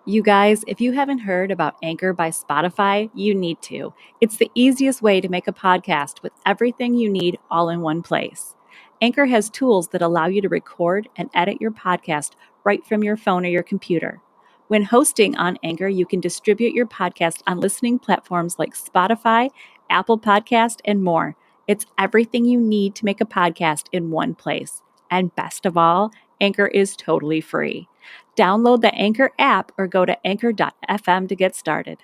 You guys, if you haven't heard about Anchor by Spotify, you need to. It's the easiest way to make a podcast with everything you need all in one place. Anchor has tools that allow you to record and edit your podcast right from your phone or your computer. When hosting on Anchor, you can distribute your podcast on listening platforms like Spotify, Apple Podcast, and more. It's everything you need to make a podcast in one place. And best of all, Anchor is totally free. Download the Anchor app or go to anchor.fm to get started.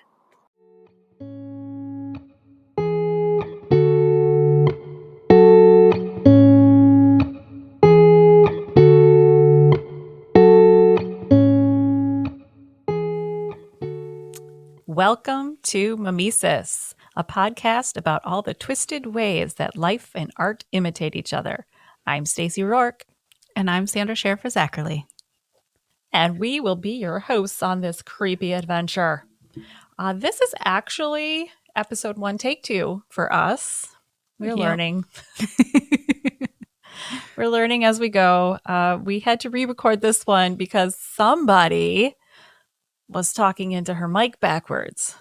Welcome to Mimesis, a podcast about all the twisted ways that life and art imitate each other. I'm Stacey Rourke. And I'm Sandra Schaer-Fisackerly. And we will be your hosts on this creepy adventure. This is actually episode 1, take 2 for us. We're learning. We're learning as we go. We had to re-record this one because somebody was talking into her mic backwards.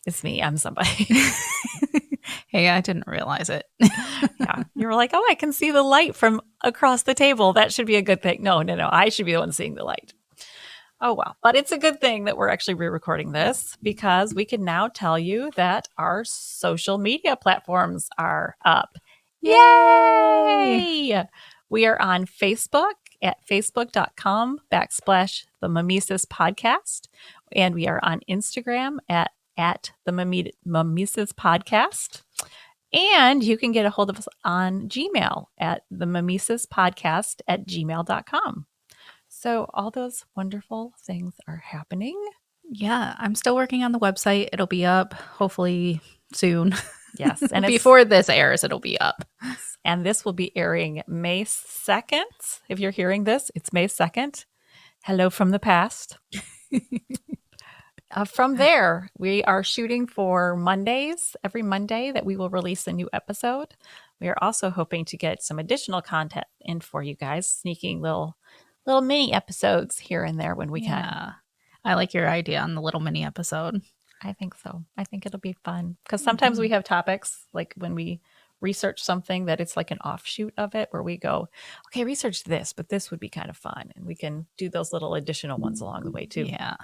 It's me. I'm somebody. Hey, I didn't realize it. Yeah. You were like, oh, I can see the light from across the table. That should be a good thing. No. I should be the one seeing the light. Oh, well. But it's a good thing that we're actually re-recording this because we can now tell you that our social media platforms are up. Yay! We are on Facebook at facebook.com/the Mimesis Podcast. And we are on Instagram at the Mimesis Podcast. And you can get a hold of us on Gmail at the Mimesis Podcast at gmail.com. So all those wonderful things are happening. Yeah, I'm still working on the website. It'll be up hopefully soon. Yes. And before this airs, it'll be up. And this will be airing May 2nd. If you're hearing this, it's May 2nd. Hello from the past. From there, we are shooting for Mondays, every Monday that we will release a new episode. We are also hoping to get some additional content in for you guys, sneaking little mini episodes here and there when we can. I like your idea on the little mini episode. I think so. I think it'll be fun because sometimes we have topics like when we research something that it's like an offshoot of it where we go, okay, research this, but this would be kind of fun. And we can do those little additional ones along the way too. Yeah.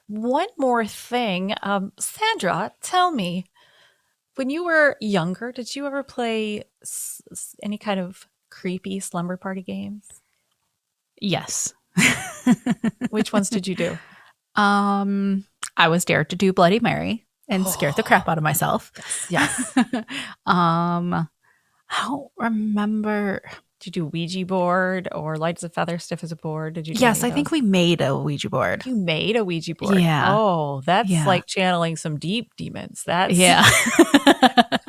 One more thing. Sandra, tell me, when you were younger, did you ever play any kind of creepy slumber party games? Yes. Which ones did you do? I was dared to do Bloody Mary and scared the crap out of myself. Yes. I don't remember. Did you do Ouija board or light as a feather, stiff as a board? Did you? Yes, I think we made a Ouija board. You made a Ouija board. Yeah. Oh, that's like channeling some deep demons. That's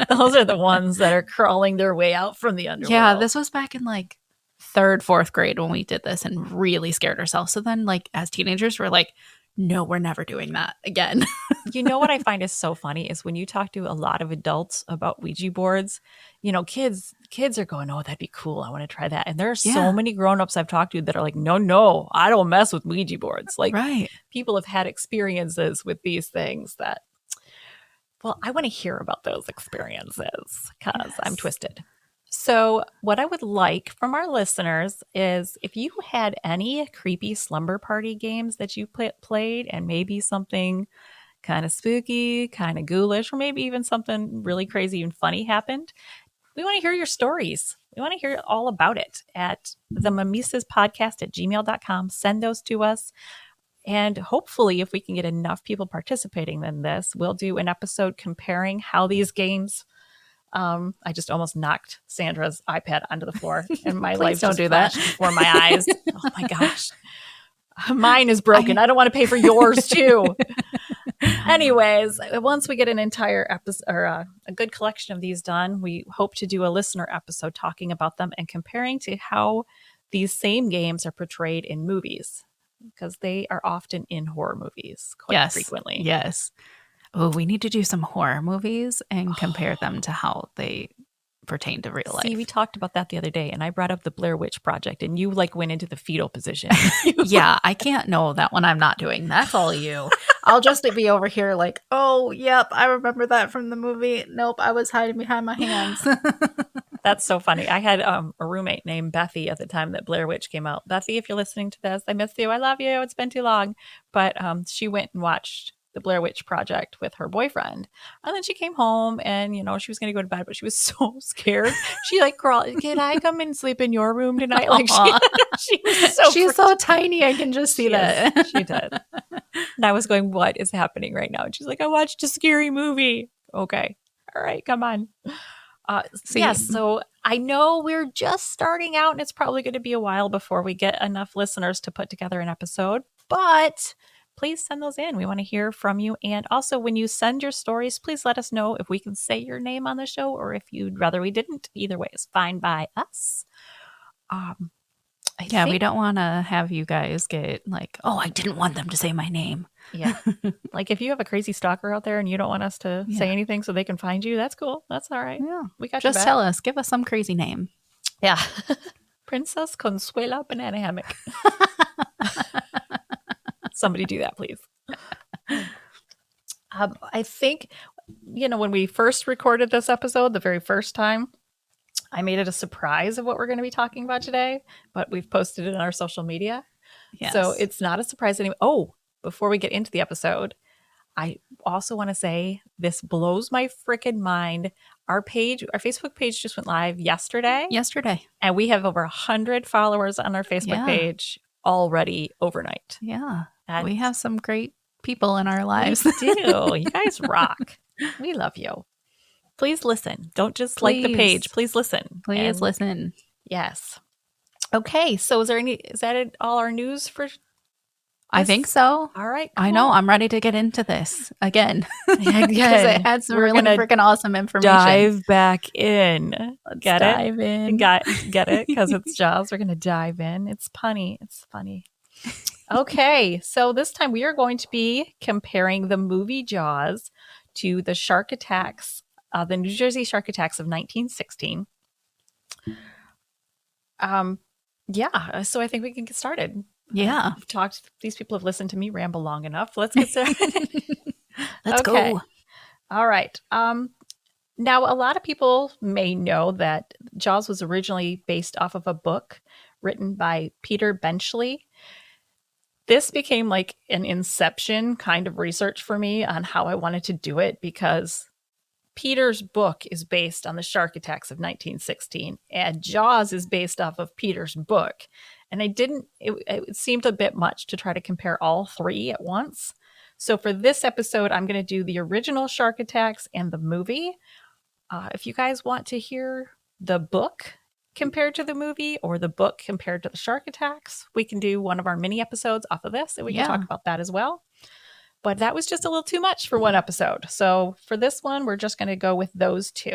Those are the ones that are crawling their way out from the underworld. Yeah, this was back in like 3rd, 4th grade when we did this and really scared ourselves. So then like as teenagers, we're like, no, we're never doing that again. You know what I find is so funny is when you talk to a lot of adults about Ouija boards, you know, kids are going, oh, that'd be cool. I want to try that. And there are so many grownups I've talked to that are like, no, I don't mess with Ouija boards. Like people have had experiences with these things that, well, I want to hear about those experiences because I'm twisted. So what I would like from our listeners is if you had any creepy slumber party games that you played and maybe something kind of spooky, kind of ghoulish, or maybe even something really crazy and funny happened, we want to hear your stories. We want to hear all about it at the Mimesis Podcast at gmail.com. Send those to us. And hopefully, if we can get enough people participating in this, we'll do an episode comparing how these games. I just almost knocked Sandra's iPad onto the floor, and my life don't just do that before my eyes. Oh my gosh, mine is broken. I don't want to pay for yours too. Anyways, once we get an entire episode or a good collection of these done, we hope to do a listener episode talking about them and comparing to how these same games are portrayed in movies, because they are often in horror movies quite frequently. Yes. Oh, we need to do some horror movies and compare them to how they pertain to real life. See, we talked about that the other day, and I brought up the Blair Witch Project, and you like went into the fetal position. Yeah, I can't know that one. I'm not doing. That's all you. I'll just be over here like, oh, yep, I remember that from the movie. Nope, I was hiding behind my hands. That's so funny. I had a roommate named Bethy at the time that Blair Witch came out. Bethy, if you're listening to this, I miss you. I love you. It's been too long. But she went and watched the Blair Witch Project with her boyfriend. And then she came home and, she was going to go to bed, but she was so scared. She like crawled, can I come and sleep in your room tonight? Like she was so She's so tiny. I can just see that. She did. And I was going, what is happening right now? And she's like, I watched a scary movie. Okay. All right. Come on. So I know we're just starting out and it's probably going to be a while before we get enough listeners to put together an episode, but please send those in. We want to hear from you. And also when you send your stories, please let us know if we can say your name on the show or if you'd rather we didn't. Either way is fine by us. We don't want to have you guys get like, oh, I didn't want them to say my name. Yeah. Like if you have a crazy stalker out there and you don't want us to say anything so they can find you, that's cool. That's all right. Yeah. We got just tell us. Give us some crazy name. Yeah. Princess Consuela Banana Hammock. Somebody do that, please. I think, when we first recorded this episode, the very first time, I made it a surprise of what we're going to be talking about today, but we've posted it on our social media. Yes. So it's not a surprise anymore. Oh, before we get into the episode, I also want to say this blows my freaking mind. Our Facebook page just went live yesterday. And we have over 100 followers on our Facebook page already overnight. Yeah. We have some great people in our lives. We do. You guys rock. We love you. Please listen. Don't just like the page. Please listen. Please listen. Yes. Okay. So is that all our news for this? I think so. All right. Cool. I know. I'm ready to get into this again. Because it had some really freaking awesome information. Dive back in. Let's get dive it? In. Get it? Because it's Jaws. We're going to dive in. It's punny. It's funny. Okay. So this time we are going to be comparing the movie Jaws to the shark attacks, the New Jersey shark attacks of 1916. So I think we can get started. Yeah. These people have listened to me ramble long enough. Let's get started. Let's go. All right. Now, a lot of people may know that Jaws was originally based off of a book written by Peter Benchley. This became like an inception kind of research for me on how I wanted to do it because Peter's book is based on the shark attacks of 1916 and Jaws is based off of Peter's book. And it seemed a bit much to try to compare all three at once. So for this episode, I'm going to do the original shark attacks and the movie. If you guys want to hear the book compared to the movie or the book compared to the shark attacks, we can do one of our mini episodes off of this and we can talk about that as well. But that was just a little too much for one episode. So for this one, we're just going to go with those two.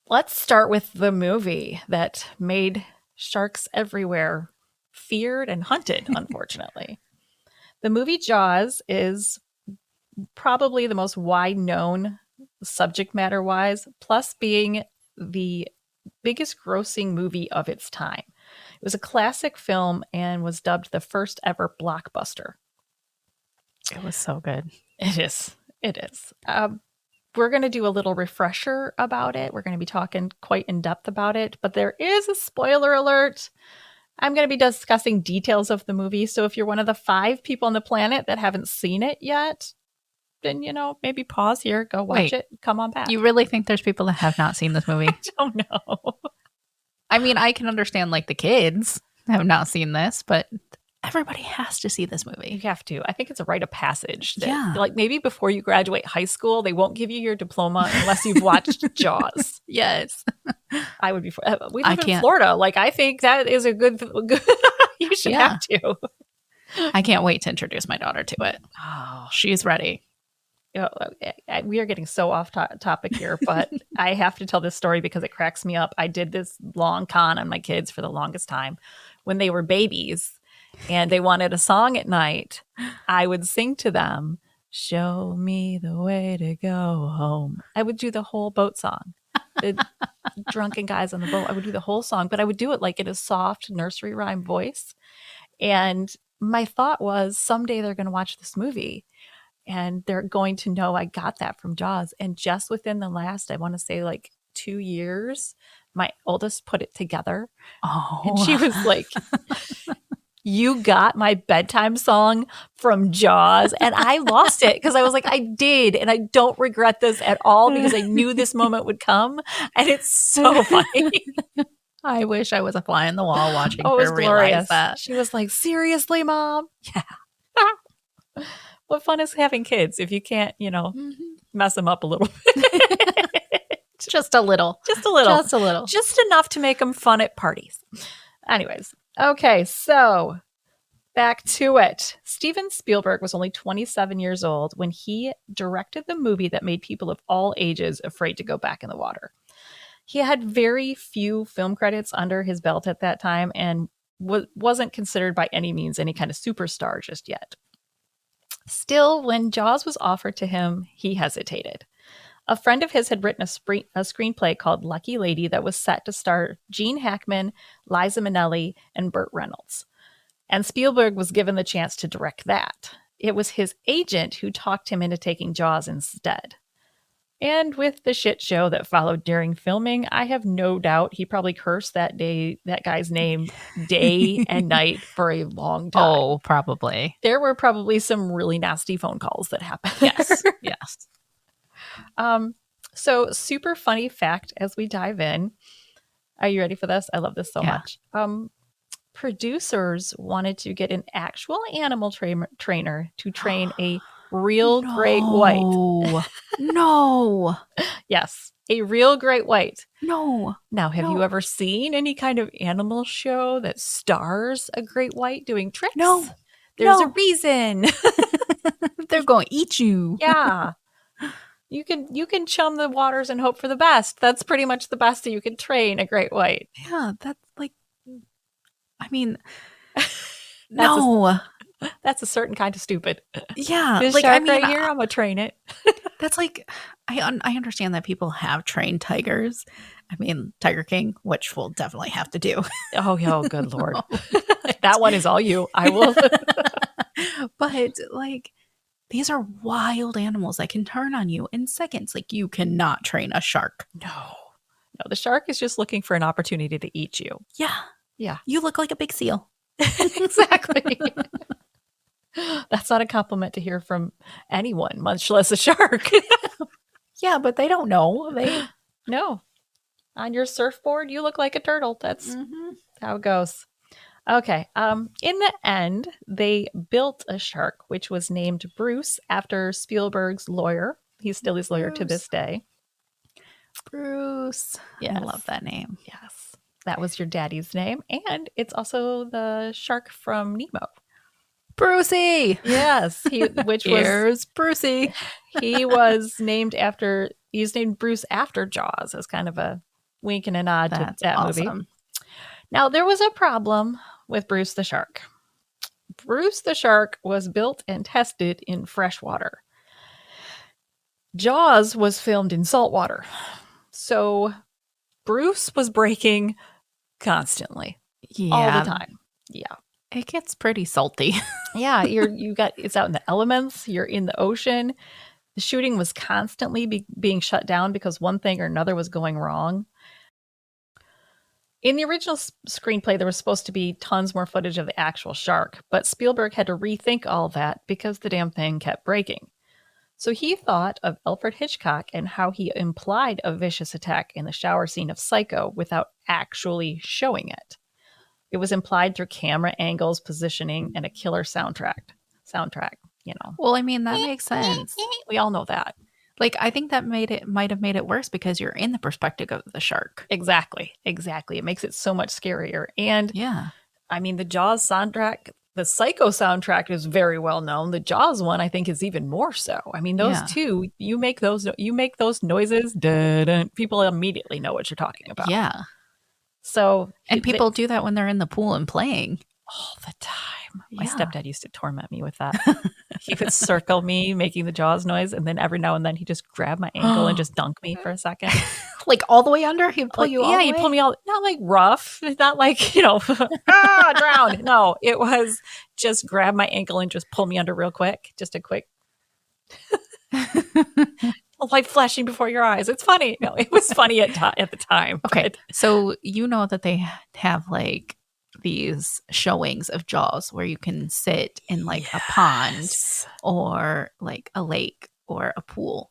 Let's start with the movie that made sharks everywhere feared and hunted, unfortunately. The movie Jaws is probably the most wide-known subject matter-wise, plus being the biggest grossing movie of its time. It was a classic film and was dubbed the first ever blockbuster. It was so good. It is. We're going to do a little refresher about it. We're going to be talking quite in depth about it, but there is a spoiler alert. I'm going to be discussing details of the movie. So if you're one of the 5 people on the planet that haven't seen it yet, then, maybe pause here, go watch it, come on back. You really think there's people that have not seen this movie? I don't know. I mean, I can understand like the kids have not seen this, but everybody has to see this movie. You have to. I think it's a rite of passage. Yeah. Like maybe before you graduate high school, they won't give you your diploma unless you've watched Jaws. Yes. I would be. We live in Florida. Like I think that is a good you should have to. I can't wait to introduce my daughter to it. Oh, she's ready. We are getting so off topic here, but I have to tell this story because it cracks me up. I did this long con on my kids for the longest time when they were babies and they wanted a song at night. I would sing to them show me the way to go home. I would do the whole boat song. The drunken guys on the boat. I would do the whole song, but I would do it like in a soft nursery rhyme voice. And my thought was someday they're going to watch this movie and they're going to know I got that from Jaws. And just within the last, I want to say like 2 years, my oldest put it together. Oh. And she was like, you got my bedtime song from Jaws. And I lost it because I was like, I did. And I don't regret this at all because I knew this moment would come. And it's so funny. I wish I was a fly on the wall watching Oh, it was her glorious. realize that. She was like, seriously, Mom? Yeah. What fun is having kids if you can't, mess them up a little bit? Just a little. Just a little. Just a little. Just enough to make them fun at parties. Anyways. Okay, so back to it. Steven Spielberg was only 27 years old when he directed the movie that made people of all ages afraid to go back in the water. He had very few film credits under his belt at that time and wasn't considered by any means any kind of superstar just yet. Still, when Jaws was offered to him, he hesitated. A friend of his had written a screenplay called Lucky Lady that was set to star Gene Hackman, Liza Minnelli, and Burt Reynolds. And Spielberg was given the chance to direct that. It was his agent who talked him into taking Jaws instead. And with the shit show that followed during filming, I have no doubt he probably cursed that guy's name day and night for a long time. Oh, probably. There were probably some really nasty phone calls that happened. Yes, yes. So super funny fact as we dive in. Are you ready for this? I love this so much. Producers wanted to get an actual animal trainer to train a real great white. No. Yes, a real great white. No. Now, have you ever seen any kind of animal show that stars a great white doing tricks? No. There's a reason. They're going to eat you. Yeah. You can chum the waters and hope for the best. That's pretty much the best that you can train a great white. Yeah, that's like, I mean, that's a certain kind of stupid. Yeah, this shark right here, I'm gonna train it. That's like, I understand that people have trained tigers. I mean, Tiger King, which we'll definitely have to do. Oh, good Lord. That one is all you. I will. But like, these are wild animals that can turn on you in seconds. Like, you cannot train a shark. No, the shark is just looking for an opportunity to eat you. Yeah. You look like a big seal. Exactly. That's not a compliment to hear from anyone, much less a shark. Yeah, but they don't know. No. On your surfboard, you look like a turtle. That's how it goes. Okay. In the end, they built a shark, which was named Bruce after Spielberg's lawyer. He's still his lawyer to this day. Bruce. Yes. I love that name. Yes. That was your daddy's name. And it's also the shark from Nemo. Brucey. Yes. Here's Brucey. He's named Bruce after Jaws as kind of a wink and a nod to that movie. Now, there was a problem with Bruce the shark. Bruce the shark was built and tested in freshwater. Jaws was filmed in saltwater. So Bruce was breaking constantly. All the time. Yeah. It gets pretty salty. Yeah, it's out in the elements, you're in the ocean. The shooting was constantly being shut down because one thing or another was going wrong. In the original screenplay, there was supposed to be tons more footage of the actual shark, but Spielberg had to rethink all that because the damn thing kept breaking. So he thought of Alfred Hitchcock and how he implied a vicious attack in the shower scene of Psycho without actually showing it. It was implied through camera angles, positioning, and a killer soundtrack, Well, I mean, that makes sense. We all know that. Like, I think that might have made it worse because you're in the perspective of the shark. Exactly. It makes it so much scarier. And yeah, I mean, the Jaws soundtrack, the Psycho soundtrack is very well known. The Jaws one, I think, is even more so. I mean, those two, you make those noises, dun, people immediately know what you're talking about. Yeah. So, and people do that when they're in the pool and playing all the time. My stepdad used to torment me with that. He would circle me, making the Jaws noise, and then every now and then he just grab my ankle and just dunk me for a second. Like all the way under? He'd pull Like, you all yeah, the he'd way? pull me all, not like rough, not like, drown. No, it was just grab my ankle and just pull me under real quick. Just a quick light flashing before your eyes. It's funny. No, it was funny at the time. Okay, but- so you know that they have like these showings of Jaws where you can sit in like a pond Yes. or like a lake or a pool.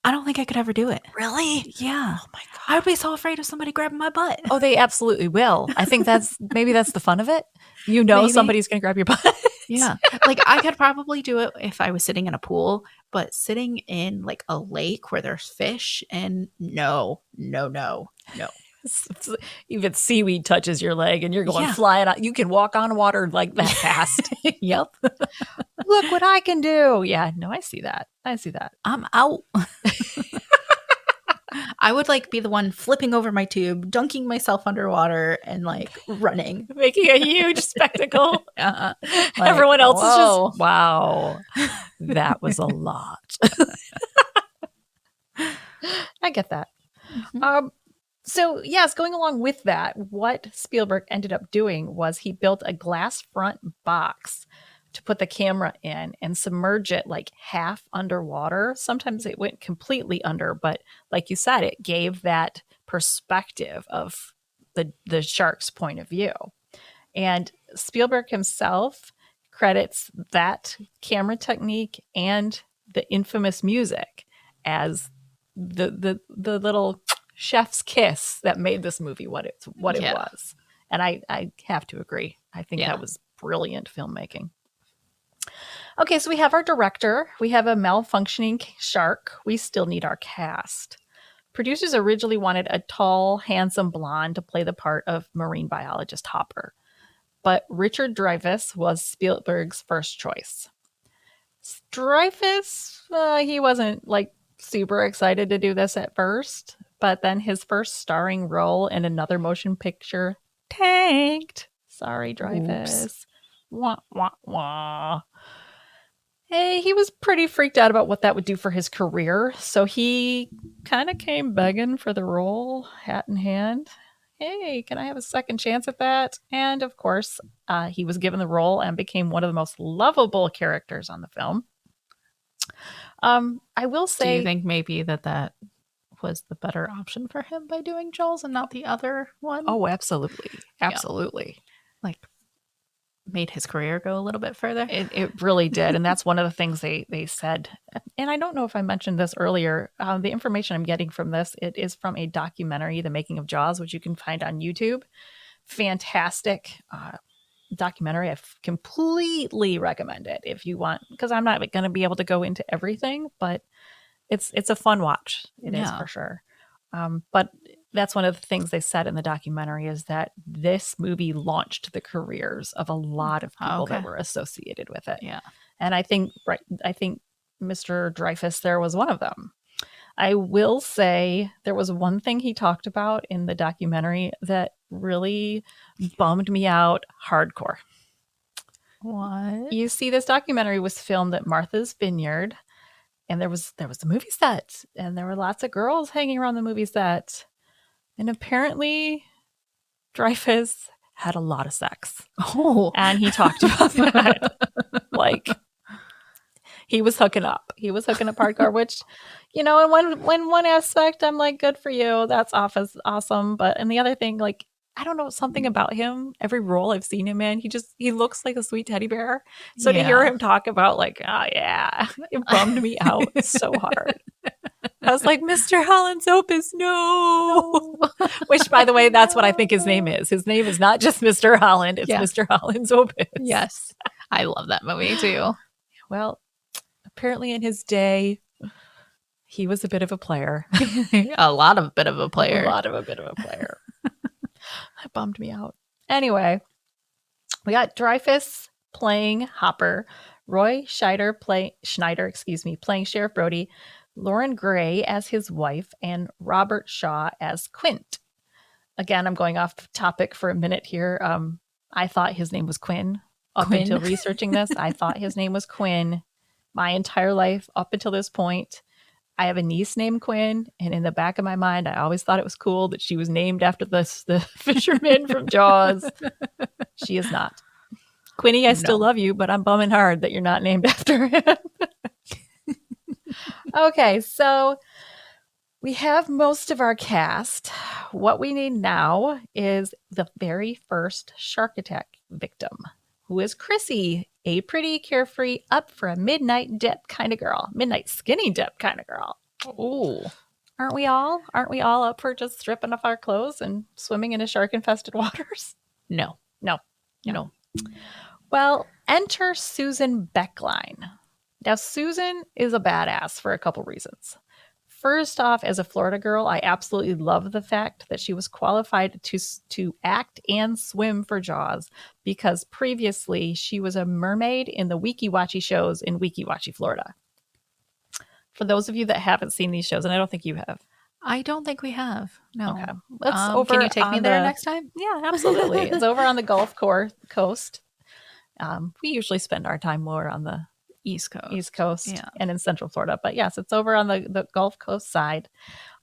I don't think I could ever do it. Really? Yeah. Oh my God. I would be so afraid of somebody grabbing my butt. Oh, they absolutely will. I think maybe that's the fun of it. Maybe. Somebody's going to grab your butt. Yeah. Like I could probably do it if I was sitting in a pool, but sitting in like a lake where there's fish and no. Even seaweed touches your leg and you're going flying out. You can walk on water like that fast. Yep. Look what I can do. Yeah, no, I see that. I'm out. I would like be the one flipping over my tube, dunking myself underwater and like running. Making a huge spectacle. Like, everyone else is whoa. just, wow, that was a lot. I get that. Mhm. So yes, going along with that, what Spielberg ended up doing was he built a glass front box to put the camera in and submerge it like half underwater. Sometimes it went completely under, but like you said, it gave that perspective of the shark's point of view. And Spielberg himself credits that camera technique and the infamous music as the little chef's kiss that made this movie what it was. And I have to agree. I think that was brilliant filmmaking. Okay, so we have our director. We have a malfunctioning shark. We still need our cast. Producers originally wanted a tall, handsome blonde to play the part of marine biologist Hopper. But Richard Dreyfuss was Spielberg's first choice. Dreyfuss, he wasn't like super excited to do this at first, but then his first starring role in another motion picture tanked. Sorry, Dreyfuss. Oops. Wah, wah, wah. Hey, he was pretty freaked out about what that would do for his career, so he kind of came begging for the role, hat in hand. Hey, can I have a second chance at that? And of course, he was given the role and became one of the most lovable characters on the film. I will say... Do you think maybe that was the better option for him by doing Jaws and not the other one? Oh, absolutely. Absolutely. Yeah. Like, made his career go a little bit further. It really did. And that's one of the things they said. And I don't know if I mentioned this earlier. The information I'm getting from this, it is from a documentary, The Making of Jaws, which you can find on YouTube. Fantastic documentary. I completely recommend it if you want, because I'm not going to be able to go into everything, but it's a fun watch. It is for sure. But that's one of the things they said in the documentary is that this movie launched the careers of a lot of people that were associated with it. Yeah. And I think Mr. Dreyfuss there was one of them. I will say there was one thing he talked about in the documentary that really bummed me out hardcore. What? You see, this documentary was filmed at Martha's Vineyard, and there was the movie set, and there were lots of girls hanging around the movie set. And apparently, Dreyfuss had a lot of sex. Oh. And he talked about that. Like, he was hooking up. He was hooking up hardcore, which, in one aspect, I'm like, good for you. That's awesome. But in the other thing, like, I don't know, something about him. Every role I've seen him in, he looks like a sweet teddy bear. So to hear him talk about like, oh yeah, it bummed me out so hard. I was like, Mr. Holland's Opus, no. Which, by the way, that's what I think his name is. His name is not just Mr. Holland. It's Mr. Holland's Opus. Yes. I love that movie too. Well, apparently in his day, he was a bit of a player. A lot of a bit of a player. That bummed me out. Anyway, we got Dreyfuss playing Hopper, Roy Schneider playing Sheriff Brody, Lauren Gray as his wife, and Robert Shaw as Quint. Again, I'm going off topic for a minute here. I thought his name was Quinn up Quinn. until researching this. I thought his name was Quinn my entire life up until this point. I have a niece named Quinn, and in the back of my mind, I always thought it was cool that she was named after the fisherman from Jaws. She is not. Quinny, I still love you, but I'm bumming hard that you're not named after him. Okay, so we have most of our cast. What we need now is the very first shark attack victim, who is Chrissy, a pretty, carefree, up for a midnight dip kind of girl. Midnight skinny dip kind of girl. Oh. Aren't we all? Aren't we all up for just stripping off our clothes and swimming into shark-infested waters? No. Well, enter Susan Beckline. Now, Susan is a badass for a couple reasons. First off, as a Florida girl, I absolutely love the fact that she was qualified to act and swim for Jaws because previously she was a mermaid in the Weeki Wachee shows in Weeki Wachee, Florida. For those of you that haven't seen these shows, and I don't think you have. I don't think we have. No. Okay. Can you take me there next time? Yeah, absolutely. It's over on the Gulf Coast. We usually spend our time more on the East Coast and in Central Florida. But yes, it's over on the Gulf Coast side.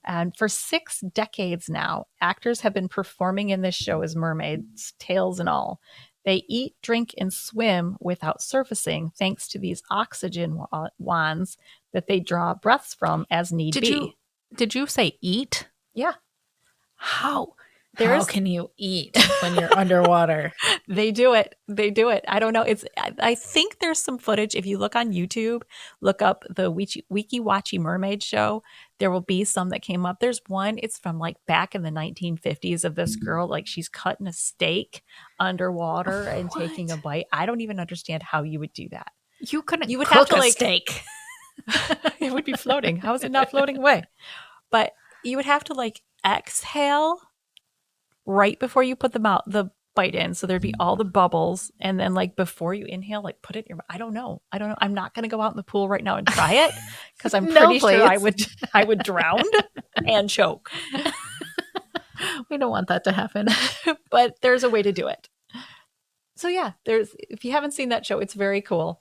And for 6 decades now, actors have been performing in this show as mermaids, tails and all. They eat, drink, and swim without surfacing thanks to these oxygen wands that they draw breaths from as need be. Did you say eat? Yeah. How can you eat when you're underwater? They do it. I don't know. I think there's some footage. If you look on YouTube, look up the Weeki Wachee Mermaid Show. There will be some that came up. There's one. It's from like back in the 1950s of this girl. Like she's cutting a steak underwater and taking a bite. I don't even understand how you would do that. You couldn't. You would cook have to a steak. It would be floating. How is it not floating away? But you would have to like exhale right before you put the bite in. So there'd be all the bubbles. And then like before you inhale, like put it in your mouth. I don't know. I'm not going to go out in the pool right now and try it because I'm pretty sure I would drown and choke. We don't want that to happen. But there's a way to do it. So yeah, if you haven't seen that show, it's very cool.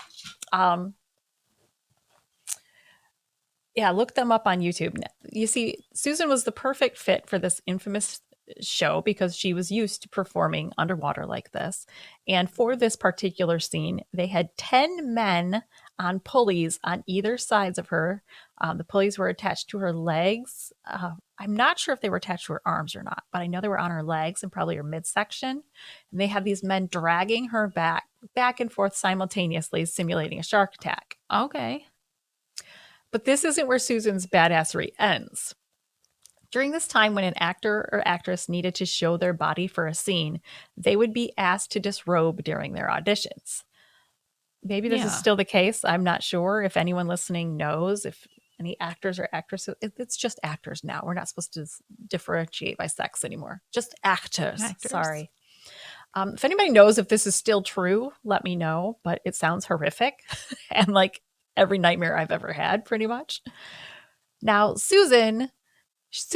Yeah, look them up on YouTube. You see, Susan was the perfect fit for this infamous show because she was used to performing underwater like this. And for this particular scene, they had 10 men on pulleys on either sides of her. The pulleys were attached to her legs. I'm not sure if they were attached to her arms or not, but I know they were on her legs and probably her midsection. And they had these men dragging her back and forth simultaneously, simulating a shark attack. Okay. But this isn't where Susan's badassery ends. During this time when an actor or actress needed to show their body for a scene, they would be asked to disrobe during their auditions. Maybe this is still the case. I'm not sure if anyone listening knows if any actors or actresses. It's just actors now. We're not supposed to differentiate by sex anymore. Just actors. Sorry. If anybody knows if this is still true, let me know. But it sounds horrific and like every nightmare I've ever had, pretty much. Now, Susan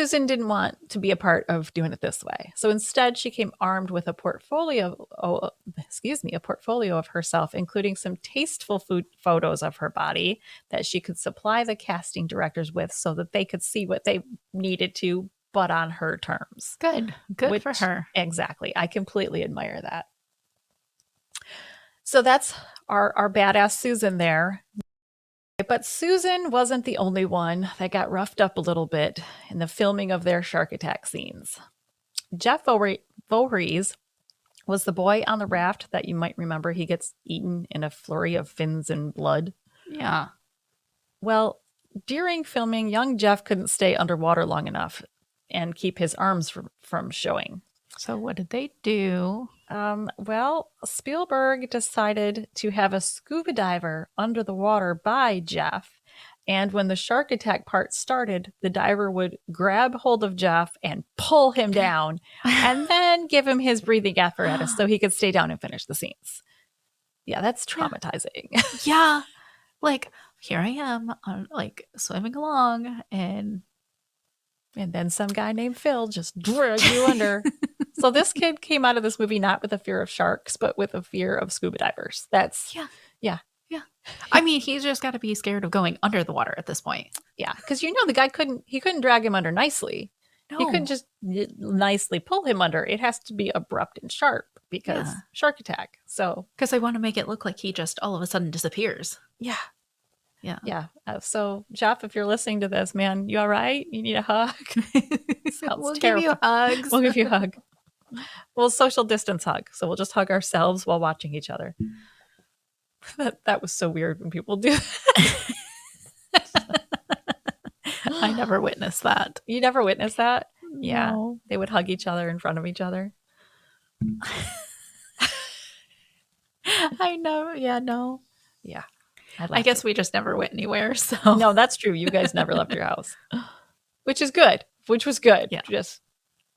didn't want to be a part of doing it this way. So instead, she came armed with a portfolio of herself, including some tasteful photos of her body that she could supply the casting directors with so that they could see what they needed to, but on her terms. Good for her. Exactly. I completely admire that. So that's our badass Susan there. But Susan wasn't the only one that got roughed up a little bit in the filming of their shark attack scenes. Jeff Voorhees was the boy on the raft that you might remember. He gets eaten in a flurry of fins and blood. Yeah. Well, during filming, young Jeff couldn't stay underwater long enough and keep his arms from showing. So what did they do? Well, Spielberg decided to have a scuba diver under the water by Jeff. And when the shark attack part started, the diver would grab hold of Jeff and pull him down and then give him his breathing apparatus so he could stay down and finish the scenes. Yeah, that's traumatizing. Yeah. Like, here I am, like, swimming along, and And then some guy named Phil just dragged you under. So this kid came out of this movie not with a fear of sharks, but with a fear of scuba divers. That's, yeah. I mean, he's just got to be scared of going under the water at this point. Yeah, because the guy couldn't drag him under nicely. No. He couldn't just nicely pull him under. It has to be abrupt and sharp because shark attack. So because I want to make it look like he just all of a sudden disappears. Yeah. So Jeff, if you're listening to this, man, you all right? You need a hug? We'll give you hugs. We'll give you a hug. We'll social distance hug. So we'll just hug ourselves while watching each other. That was so weird when people do that. I never witnessed that. You never witnessed that? Yeah. No. They would hug each other in front of each other. I know. Yeah, no. Yeah. I guess we just never went anywhere. So no, that's true. You guys never left your house, which is good. Which was good. Yeah. Just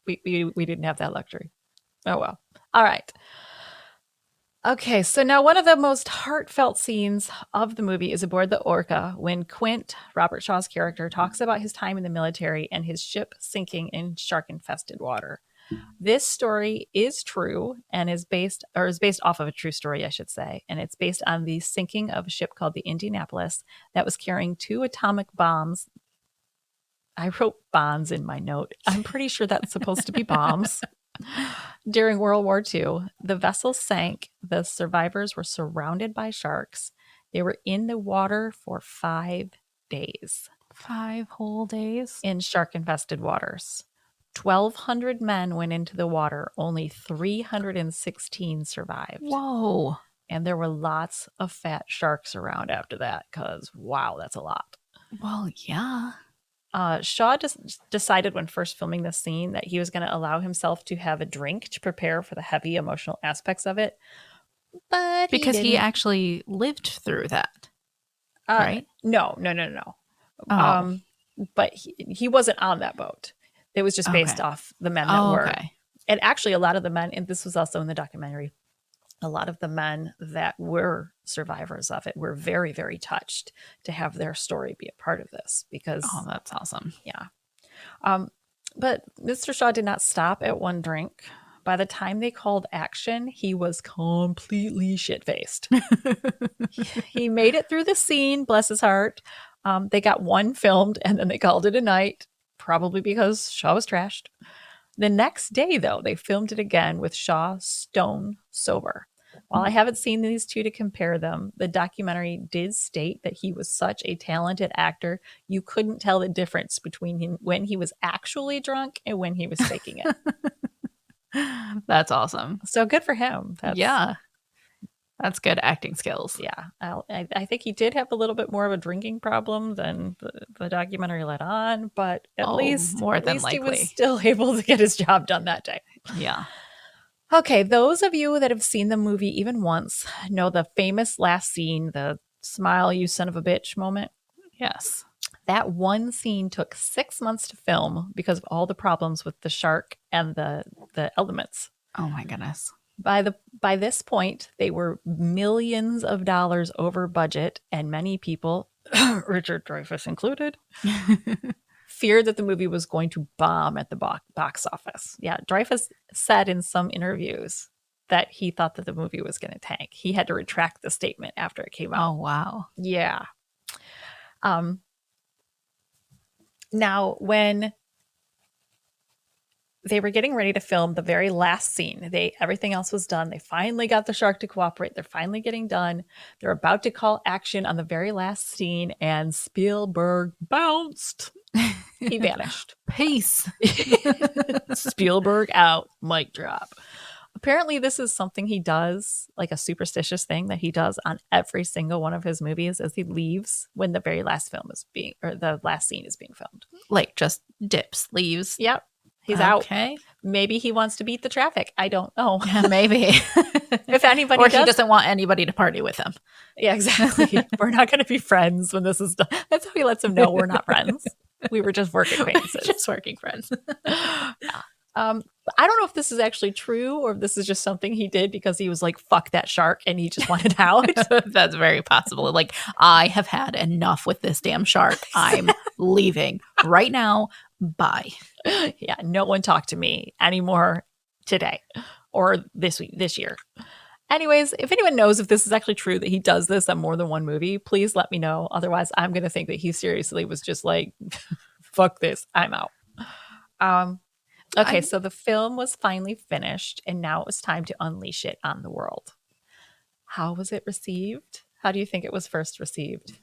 we didn't have that luxury. Oh well. All right. Okay, so now one of the most heartfelt scenes of the movie is aboard the Orca when Quint, Robert Shaw's character, talks about his time in the military and his ship sinking in shark-infested water. This story is true and is based off of a true story, I should say, and it's based on the sinking of a ship called the Indianapolis that was carrying 2 atomic bombs. I wrote bonds in my note. I'm pretty sure that's supposed to be bombs. During World War II, the vessel sank. The survivors were surrounded by sharks. They were in the water for 5 days. 5 whole days? In shark-infested waters. 1,200 men went into the water. Only 316 survived. Whoa. And there were lots of fat sharks around after that because, wow, that's a lot. Well, yeah. Shaw decided when first filming this scene that he was going to allow himself to have a drink to prepare for the heavy emotional aspects of it. But because he actually lived through that, right? No. Oh. But he wasn't on that boat. It was just based off the men that were. Okay. And actually, a lot of the men, and this was also in the documentary, a lot of the men that were survivors of it were very, very touched to have their story be a part of this because... Oh, that's awesome. Yeah. But Mr. Shaw did not stop at one drink. By the time they called action, he was completely shit-faced. He made it through the scene, bless his heart. They got one filmed and then they called it a night, probably because Shaw was trashed. The next day, though, they filmed it again with Shaw stone sober. While I haven't seen these two to compare them, the documentary did state that he was such a talented actor, you couldn't tell the difference between him when he was actually drunk and when he was faking it. That's awesome. So good for him. That's good acting skills. Yeah. I think he did have a little bit more of a drinking problem than the documentary let on, but at least likely he was still able to get his job done that day. Yeah. Okay, those of you that have seen the movie even once know the famous last scene, the smile you son of a bitch moment. Yes. That one scene took 6 months to film because of all the problems with the shark and the elements. Oh my goodness. By this point, they were millions of dollars over budget, and many people, Richard Dreyfuss included, feared that the movie was going to bomb at the box office. Yeah, Dreyfuss said in some interviews that he thought that the movie was going to tank. He had to retract the statement after it came out. Oh, wow. Yeah. Now, when they were getting ready to film the very last scene, everything else was done. They finally got the shark to cooperate. They're finally getting done. They're about to call action on the very last scene, and Spielberg bounced. He vanished. Peace. Spielberg out. Mic drop. Apparently, this is something he does, like a superstitious thing that he does on every single one of his movies as he leaves when the very last the last scene is being filmed. Like just dips, leaves. Yep. He's out. Okay. Maybe he wants to beat the traffic. I don't know. Yeah, maybe. If anybody or he doesn't want anybody to party with him. Yeah, exactly. We're not going to be friends when this is done. That's how he lets him know we're not friends. We were just work acquaintances. Just working friends. Yeah. I don't know if this is actually true or if this is just something he did because he was like, fuck that shark, and he just wanted out. That's very possible. Like, I have had enough with this damn shark. I'm leaving right now. Bye. Yeah, no one talked to me anymore today or this year. Anyways, if anyone knows if this is actually true that he does this on more than one movie, please let me know. Otherwise, I'm going to think that he seriously was just like, fuck this, I'm out. Okay, so the film was finally finished, and now it was time to unleash it on the world. How was it received? How do you think it was first received?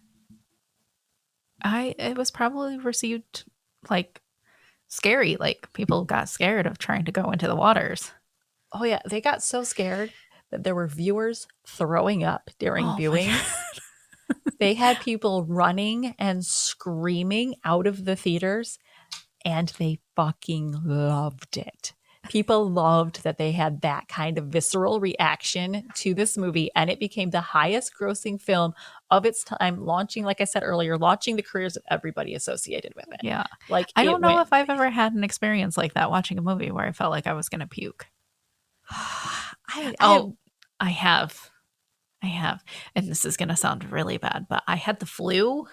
It was probably received like scary. Like people got scared of trying to go into the waters. Oh yeah, they got so scared that there were viewers throwing up during viewings. They had people running and screaming out of the theaters, and they fucking loved it. People loved that they had that kind of visceral reaction to this movie, and it became the highest grossing film of its time, launching, like I said earlier, launching the careers of everybody associated with it. Yeah. Like I don't know if I've ever had an experience like that watching a movie where I felt like I was going to puke. I have. And this is going to sound really bad, but I had the flu,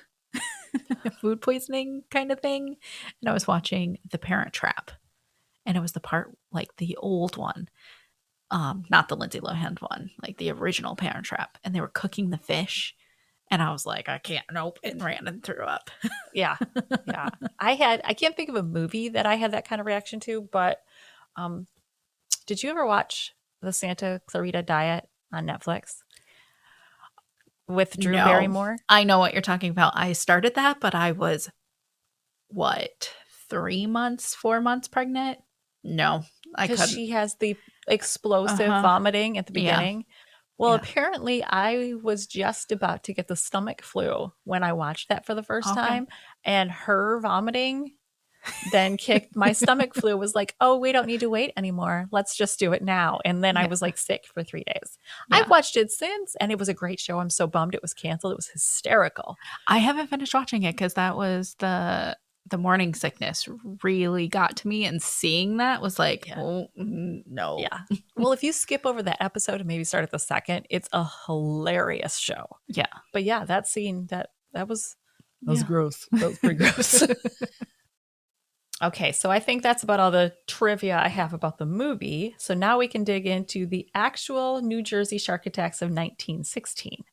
food poisoning kind of thing. And I was watching The Parent Trap. And it was the part, like the old one, not the Lindsay Lohan one, like the original Parent Trap. And they were cooking the fish. And I was like, I can't, nope, and ran and threw up. Yeah. Yeah. I can't think of a movie that I had that kind of reaction to, but did you ever watch the Santa Clarita Diet on Netflix with Drew Barrymore? I know what you're talking about. I started that, but I was, 4 months pregnant? No, I couldn't. Because she has the explosive vomiting at the beginning. Yeah. Well, apparently I was just about to get the stomach flu when I watched that for the first time. And her vomiting then kicked my stomach flu was like, oh, we don't need to wait anymore. Let's just do it now. And then I was like sick for 3 days. I've watched it since, and it was a great show. I'm so bummed it was canceled. It was hysterical. I haven't finished watching it because that was the morning sickness really got to me, and seeing that was like, oh, no. Yeah. Well, if you skip over that episode and maybe start at the second, it's a hilarious show. Yeah. But yeah, that scene, that was gross. That was pretty gross. Okay, so I think that's about all the trivia I have about the movie. So now we can dig into the actual New Jersey shark attacks of 1916.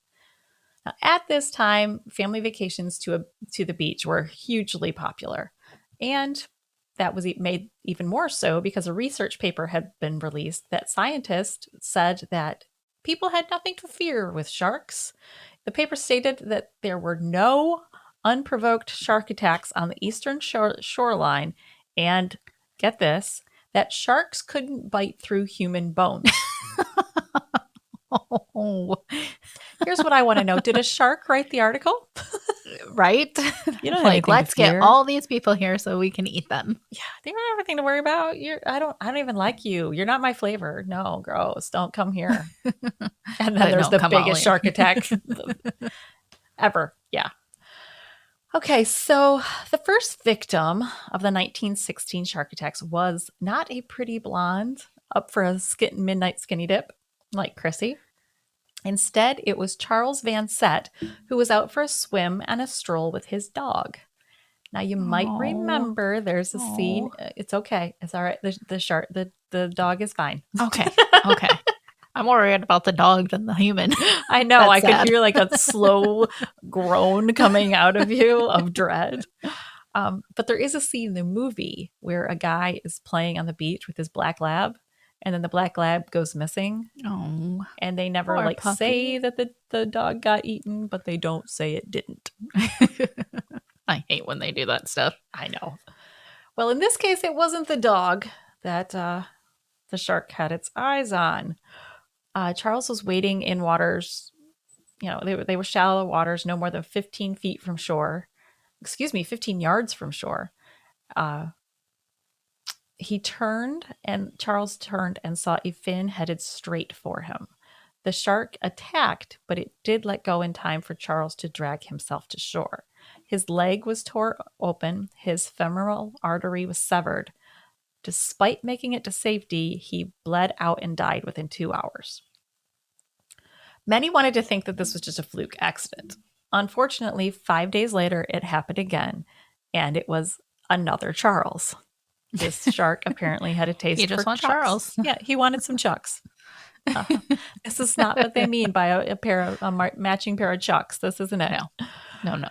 Now, at this time, family vacations to the beach were hugely popular. And that was made even more so because a research paper had been released that scientists said that people had nothing to fear with sharks. The paper stated that there were no unprovoked shark attacks on the eastern shoreline, and get this, that sharks couldn't bite through human bones. Here's what I want to know. Did a shark write the article? Right? You don't like, let's get all these people here so we can eat them. Yeah, they don't have anything to worry about. I don't even like you. You're not my flavor. No, gross. Don't come here. And then there's the biggest shark attack ever. Yeah. Okay, so the first victim of the 1916 shark attacks was not a pretty blonde up for a midnight skinny dip like Chrissy. Instead, it was Charles Van Sett, who was out for a swim and a stroll with his dog. Now, you might remember there's a scene. It's okay. It's all right. The dog is fine. Okay. I'm more worried about the dog than the human. I know. I could hear like a slow groan coming out of you of dread. But there is a scene in the movie where a guy is playing on the beach with his black lab, and then the black lab goes missing. Oh, and they never say that the dog got eaten, but they don't say it didn't. I hate when they do that stuff. I know. Well, in this case, it wasn't the dog that the shark had its eyes on. Charles was wading in waters, they were shallow waters, no more than 15 feet from shore. 15 yards from shore. Charles turned and saw a fin headed straight for him. The shark attacked, but it did let go in time for Charles to drag himself to shore. His leg was torn open. His femoral artery was severed. Despite making it to safety, he bled out and died within 2 hours. Many wanted to think that this was just a fluke accident. Unfortunately, 5 days later, it happened again, and it was Another Charles. This shark apparently had a taste He just for wants chucks. Charles. Yeah, he wanted some chucks. This is not what they mean by a matching pair of chucks. This isn't it. No.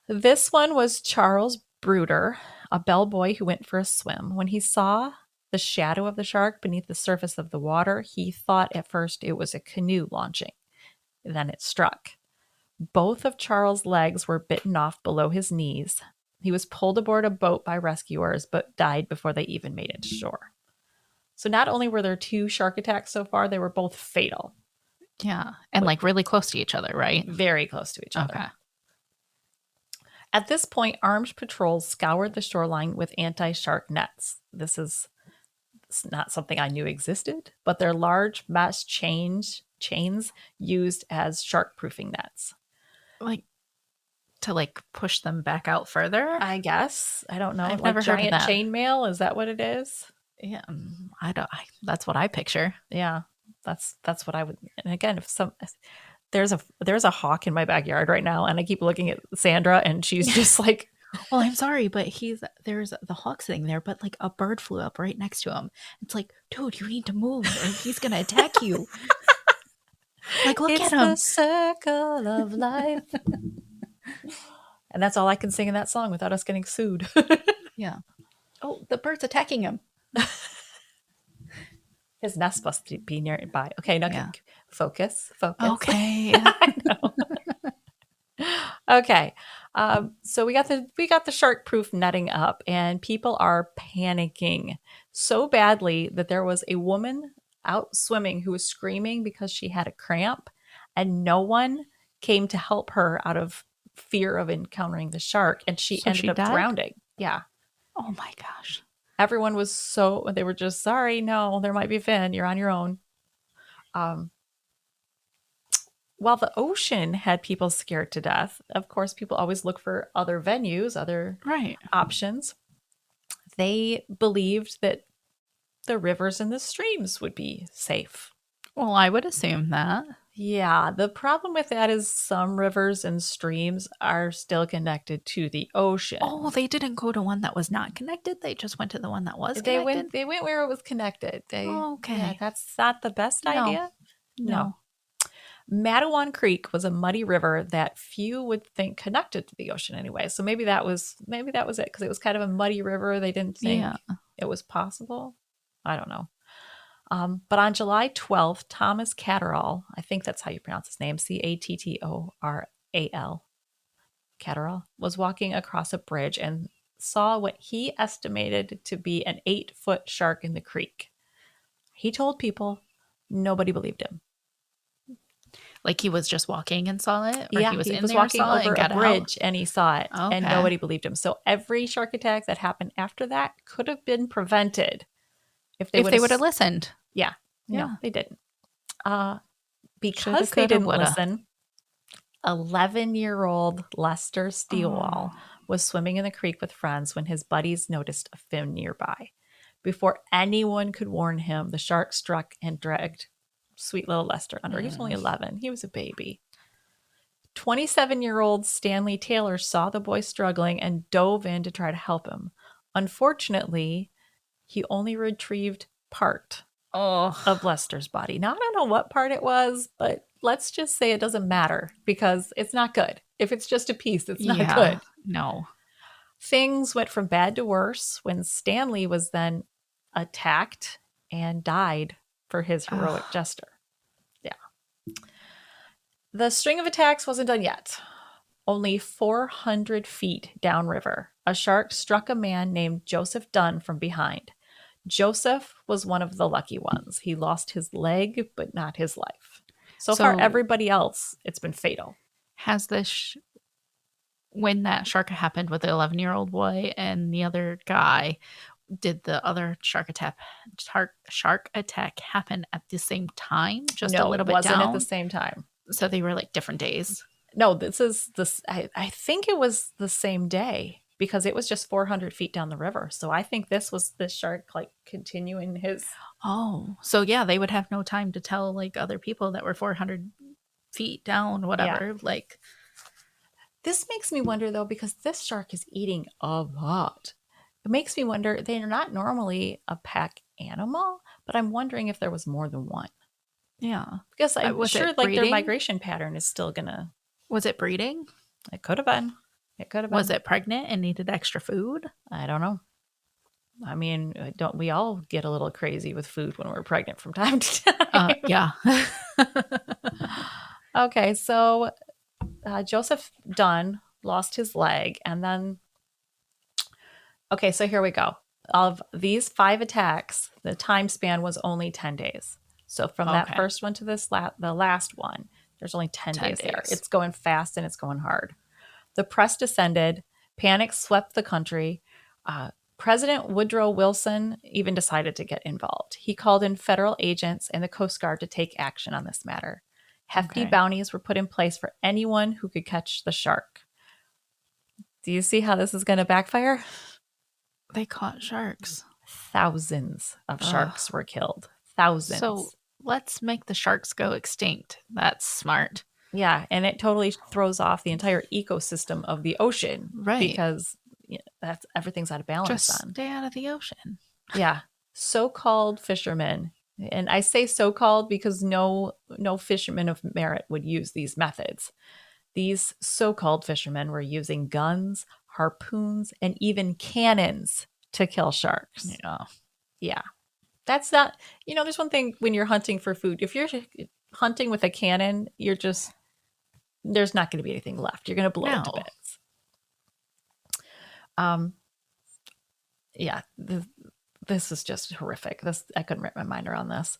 This one was Charles Bruder, a bellboy who went for a swim. When he saw the shadow of the shark beneath the surface of the water, he thought at first it was a canoe launching. Then it struck. Both of Charles' legs were bitten off below his knees. He was pulled aboard a boat by rescuers, but died before they even made it to shore. So not only were there 2 shark attacks so far, they were both fatal. Yeah. And like really close to each other, right? Very close to each other. Okay. At this point, armed patrols scoured the shoreline with anti-shark nets. This is not something I knew existed, but they're large mesh chains used as shark-proofing nets. Like to like push them back out further? I guess. I don't know. I've like never heard of giant that. chainmail, is that what it is? Yeah. That's what I picture. Yeah. That's what I would. And again, if there's a hawk in my backyard right now, and I keep looking at Sandra, and she's just like, well, I'm sorry, but there's the hawk sitting there, but like a bird flew up right next to him. It's like, dude, you need to move or he's gonna attack you. Like, look at him. It's the circle of life. And that's all I can sing in that song without us getting sued. Yeah. Oh, the bird's attacking him. His nest must be nearby. Okay, now focus. Okay. I know. Okay. So we got the shark-proof netting up, and people are panicking so badly that there was a woman out swimming who was screaming because she had a cramp, and no one came to help her out of fear of encountering the shark, and she ended up drowning. Yeah. Oh my gosh. Everyone was they were just, sorry, no, there might be a fin. You're on your own. While the ocean had people scared to death, of course, people always look for other venues, other options. They believed that the rivers and the streams would be safe. Well, I would assume that. Yeah, the problem with that is some rivers and streams are still connected to the ocean. Oh, they didn't go to one that was not connected? They just went to the one that was connected? They went where it was connected. Okay. Yeah, that's not the best idea. No. Matawan Creek was a muddy river that few would think connected to the ocean anyway. So maybe that was it, because it was kind of a muddy river. They didn't think it was possible. I don't know. But on July 12th, Thomas Catterall, I think that's how you pronounce his name, Cattoral, Catterall, was walking across a bridge and saw what he estimated to be an 8-foot shark in the creek. He told people, nobody believed him. Like he was just walking and saw it? Or he was walking over a bridge and he saw it, and nobody believed him. So every shark attack that happened after that could have been prevented if they would have listened. Yeah. No, they didn't. Because they didn't listen, 11-year-old Lester Steelwall was swimming in the creek with friends when his buddies noticed a fin nearby. Before anyone could warn him, the shark struck and dragged sweet little Lester under. He was only 11. He was a baby. 27-year-old Stanley Taylor saw the boy struggling and dove in to try to help him. Unfortunately, he only retrieved part of Lester's body. Now, I don't know what part it was, but let's just say it doesn't matter because it's not good. If it's just a piece, it's not good. No. Things went from bad to worse when Stanley was then attacked and died for his heroic gesture. Yeah. The string of attacks wasn't done yet. Only 400 feet downriver, a shark struck a man named Joseph Dunn from behind. Joseph was one of the lucky ones. He lost his leg, but not his life. So far, everybody else, it's been fatal. Has this, when that shark happened with the 11-year-old boy and the other guy, did the other shark attack happen at the same time? Just a little bit down? No, it wasn't at the same time. So they were like different days? No, I think it was the same day because it was just 400 feet down the river. So I think this was the shark like continuing his. Oh, so yeah, they would have no time to tell like other people that were 400 feet down, whatever. Yeah. Like, this makes me wonder though, because this shark is eating a lot. It makes me wonder, they're not normally a pack animal, but I'm wondering if there was more than one. Yeah. Because I'm Was sure it like their breeding? migration pattern is still gonna, Was it breeding? it could have been. It could have Was been. it pregnant and needed extra food? I don't know. I mean, don't we all get a little crazy with food when we're pregnant from time to time? Yeah. Okay, so Joseph Dunn lost his leg, and then okay, so here we go. Of these 5 attacks, the time span was only 10 days. So from that Okay. first one to the last one, there's only 10 10 days there. days. It's going fast and it's going hard. The press descended, panic swept the country. President Woodrow Wilson even decided to get involved. He called in federal agents and the Coast Guard to take action on this matter. Hefty Okay. bounties were put in place for anyone who could catch the shark. Do you see how this is going to backfire? They caught sharks. Thousands of Ugh. sharks were killed. Thousands. So let's make the sharks go extinct. That's smart. Yeah, and it totally throws off the entire ecosystem of the ocean, Right. because that's everything's out of balance. Just stay out of the ocean. Yeah, so-called fishermen, and I say so-called because no fisherman of merit would use these methods. These so-called fishermen were using guns, harpoons, and even cannons to kill sharks. Yeah. That's not, there's one thing when you're hunting for food. If you're hunting with a cannon, there's not going to be anything left. You're going to blow it to bits. Yeah, this is just horrific. I couldn't wrap my mind around this.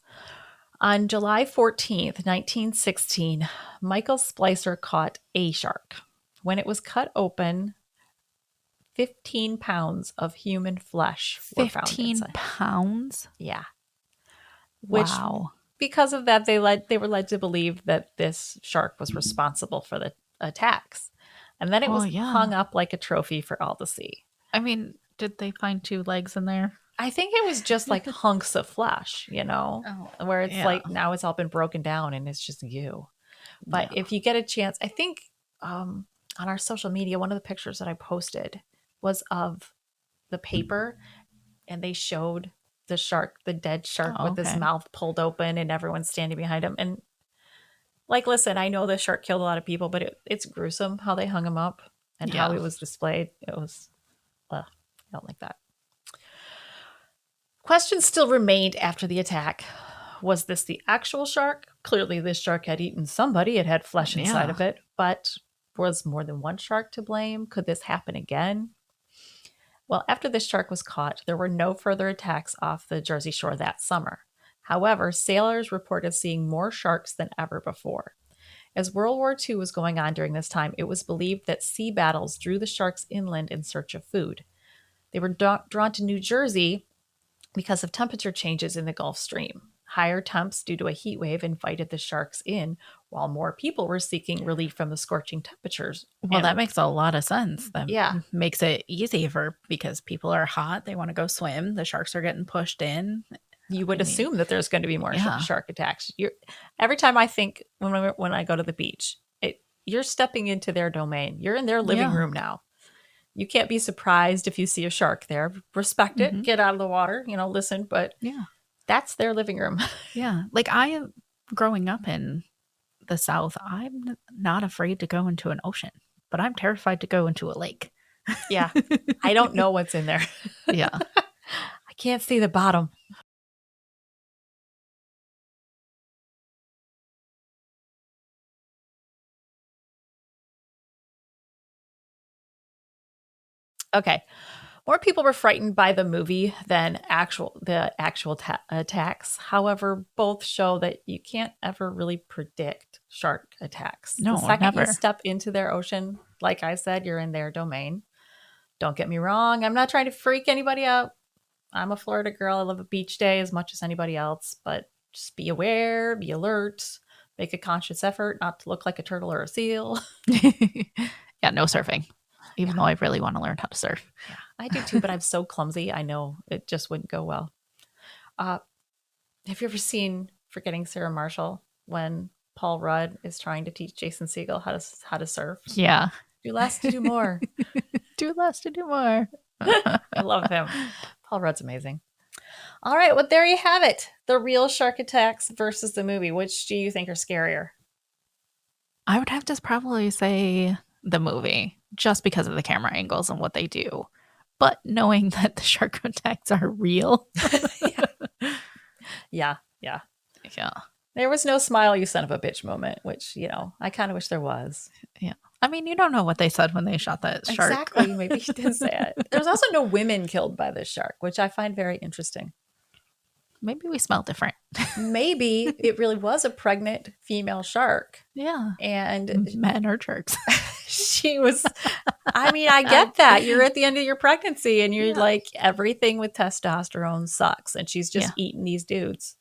On July 14th, 1916, Michael Splicer caught a shark. When it was cut open, 15 pounds of human flesh were found inside. 15 pounds? Yeah. Wow. Because of that, they were led to believe that this shark was responsible for the attacks. And then it was hung up like a trophy for all to see. I mean, did they find 2 legs in there? I think it was just like hunks of flesh, where it's like now it's all been broken down and it's just you. But if you get a chance, I think on our social media, one of the pictures that I posted was of the paper, and they showed the dead shark with his mouth pulled open and everyone standing behind him. And like, listen, I know the shark killed a lot of people, but it's gruesome how they hung him up and how it was displayed. It was, I don't like that. Questions still remained after the attack. Was this the actual shark? Clearly, this shark had eaten somebody. It had flesh inside of it. But was more than one shark to blame? Could this happen again? Well, after this shark was caught, there were no further attacks off the Jersey Shore that summer. However, sailors reported seeing more sharks than ever before. As World War II was going on during this time, it was believed that sea battles drew the sharks inland in search of food. They were drawn to New Jersey because of temperature changes in the Gulf Stream. Higher temps due to a heat wave invited the sharks in, while more people were seeking relief from the scorching temperatures. Well, that makes a lot of sense. That makes it easy because people are hot. They want to go swim. The sharks are getting pushed in. You would assume that there's going to be more shark attacks. Every time I think when I go to the beach, you're stepping into their domain. You're in their living room now. You can't be surprised if you see a shark there. Respect it. Get out of the water. Listen. But that's their living room. Yeah. Like I am growing up in the South. I'm not afraid to go into an ocean, but I'm terrified to go into a lake. Yeah. I don't know what's in there. Yeah. I can't see the bottom. Okay. More people were frightened by the movie than the actual attacks. However, both show that you can't ever really predict shark attacks. No, the second never. You step into their ocean, like I said, you're in their domain. Don't get me wrong. I'm not trying to freak anybody out. I'm a Florida girl. I love a beach day as much as anybody else, but just be aware, be alert, make a conscious effort not to look like a turtle or a seal. Yeah, no surfing. Even though I really want to learn how to surf. Yeah, I do too, but I'm so clumsy. I know it just wouldn't go well. Have you ever seen Forgetting Sarah Marshall when Paul Rudd is trying to teach Jason Segel how to surf? Yeah. Do less to do more. Do less to do more. I love him. Paul Rudd's amazing. All right, well, there you have it. The real shark attacks versus the movie. Which do you think are scarier? I would have to probably say the movie, just because of the camera angles and what they do. But knowing that the shark attacks are real. Yeah. There was no smile, you son of a bitch moment, which, I kind of wish there was. Yeah. I mean, you don't know what they said when they shot that shark. Exactly. Maybe he didn't say it. There's also no women killed by this shark, which I find very interesting. Maybe we smell different. Maybe it really was a pregnant female shark. Yeah. And men are jerks. She was, I mean, I get that. You're at the end of your pregnancy and you're like, everything with testosterone sucks. And she's just eating these dudes.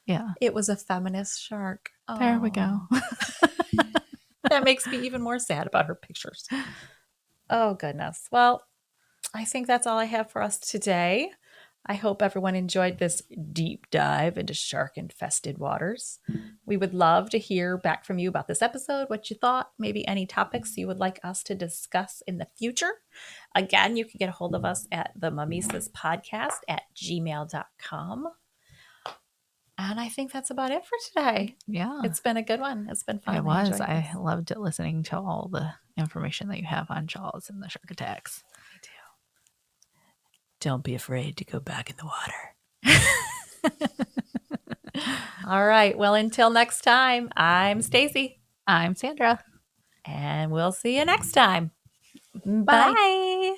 Yeah. It was a feminist shark. There we go. That makes me even more sad about her pictures. Oh, goodness. Well, I think that's all I have for us today. I hope everyone enjoyed this deep dive into shark-infested waters. We would love to hear back from you about this episode, what you thought, maybe any topics you would like us to discuss in the future. Again, you can get a hold of us at themummies.podcast@gmail.com. And I think that's about it for today. Yeah. It's been a good one. It's been fun. It was. I loved listening to all the information that you have on Jaws and the shark attacks. I do. Don't be afraid to go back in the water. All right. Well, until next time, I'm Stacey. I'm Sandra. And we'll see you next time. Bye. Bye.